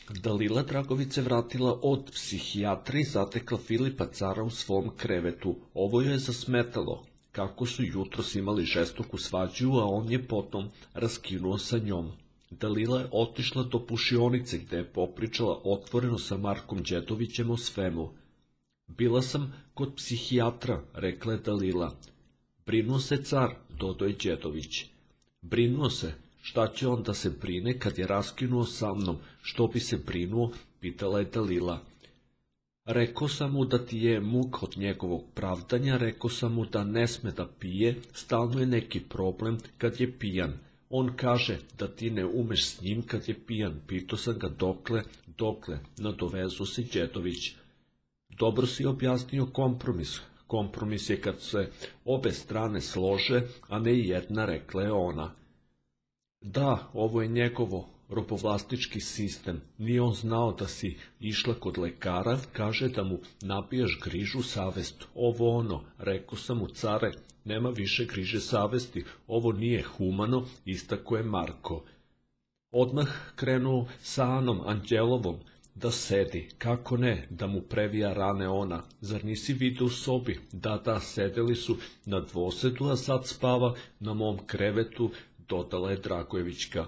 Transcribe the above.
Dalila Dragović se vratila od psihijatra i zatekla Filipa Cara u svom krevetu. Ovo joj je zasmetalo, kako su jutros imali žestoku svađu, a on je potom raskinuo sa njom. Dalila je otišla do pušionice gde je popričala otvoreno sa Markom Đedovićem o svemu. Bila sam kod psihijatra, rekla je Dalila. Brinuo se Car, dodao je Đedović. Brinuo se. Šta će on da se brine kad je raskinuo sa mnom? Što bi se brinuo? Pitala je Dalila. Rekao sam mu da ti je muk od njegovog pravdanja, rekao sam mu da ne sme da pije, stalno je neki problem kad je pijan. On kaže da ti ne umeš s njim kad je pijan. Pitao sam ga dokle, nadovezao se Đedović. Dobro si objasnio kompromis. Kompromis je kad se obe strane slože, a ne jedna, rekla je ona. Da, ovo je njegovo robovlasnički sistem. Nije on znao da si išla kod lekara, kaže da mu nabiješ grižu savest. Ovo ono, rekao sam mu, Care, nema više griže savesti, ovo nije humano, istako je Marko. Odmah krenuo sa Anom Anđelovom da sedi, kako ne, da mu previja rane ona. Zar nisi vidio u sobi? Da, sedeli su na dvosedu, a sad spava na mom krevetu, dodala je Dragojevićka.